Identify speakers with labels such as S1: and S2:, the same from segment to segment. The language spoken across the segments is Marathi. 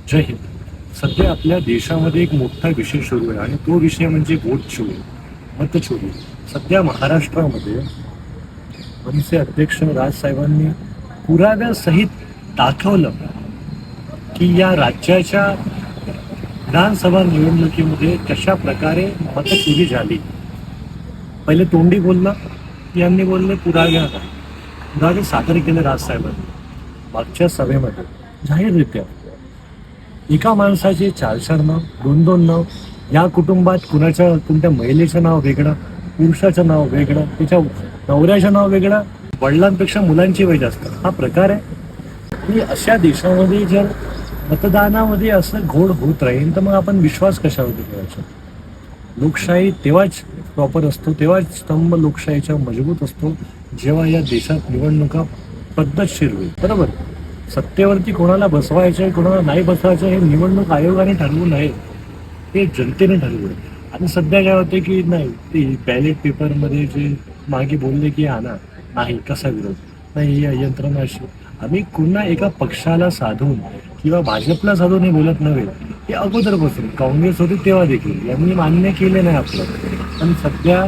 S1: जय हिंद. सध्या आपल्या देशामध्ये एक मोठा विषय सुरू आहे आणि तो विषय म्हणजे वोट चोरी, मतचोरी. सध्या महाराष्ट्रामध्ये मनसे अध्यक्ष राजसाहेबांनी पुराव्यासहित दाखवलं की या राज्याच्या विधानसभा निवडणुकीमध्ये कशा प्रकारे मतचोरी झाली. पहिले तोंडी बोललं, यांनी बोलले पुरावे सादर केले राजसाहेबांनी मागच्या सभेमध्ये जाहीररित्या. एका माणसाचे 4 नाव, 2 नाव, या कुटुंबात कोणत्या महिलेचं नाव वेगळं, पुरुषाचं नाव वेगळं, त्याच्या नवऱ्याचं नाव वेगळं, वडिलांपेक्षा मुलांची वय जास्त, हा प्रकार आहे. आणि अशा देशामध्ये जर मतदानामध्ये असं घोळ होत राहील तर मग आपण विश्वास कशावरती ठेवायचा. लोकशाही तेव्हाच प्रॉपर असतो, तेव्हाच स्तंभ लोकशाहीचा मजबूत असतो जेव्हा या देशात निवडणुका पद्धतशीर होईल. बरोबर, सत्तेवरती कोणाला बसवायचं आहे कोणाला नाही बसवायचं हे निवडणूक आयोगाने ठरवू नये, हे जनतेने ठरवू नये. आणि सध्या काय होते की नाही, ते बॅलेट पेपरमध्ये जे मागे बोलले की आणा, नाही कसा विरोध नाही, ही यंत्रणा अशी. आम्ही पुन्हा एका पक्षाला साधून किंवा भाजपला साधून हे बोलत नव्हे, हे अगोदरपासून काँग्रेस होती तेव्हा देखील यांनी मान्य केले नाही आपलं. पण सध्या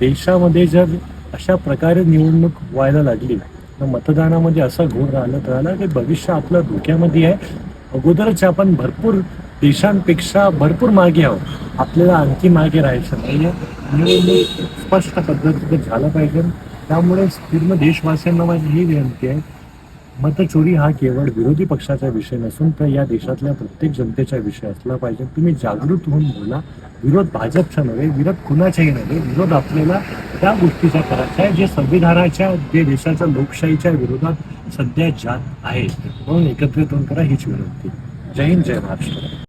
S1: देशामध्ये जर अशा प्रकारे निवडणूक व्हायला लागली, मतदानामध्ये असा घोळ राहिला की भविष्य आपलं धोक्यामध्ये आहे. अगोदरच आपण भरपूर देशांपेक्षा भरपूर मागे आहोत, आपल्याला आणखी मागे राहायचं नाही आहे. निवडणूक स्पष्ट पद्धतीने झालं पाहिजे. त्यामुळे पूर्ण देशवासियांना माझी ही विनंती आहे, मतचोरी हा केवळ विरोधी पक्षाचा विषय नसून तर या देशातल्या प्रत्येक जनतेचा विषय असला पाहिजे. तुम्ही जागृत होऊन बोला. विरोध भाजपचा नव्हे, विरोध कुणाच्याही नव्हे, विरोध आपल्याला त्या गोष्टीचा करायचा आहे जे संविधानाच्या, जे देशाच्या लोकशाहीच्या विरोधात सध्या जात आहे. म्हणून एकत्रित होऊन करा हीच विनंती. जय हिंद, जय महाराष्ट्र.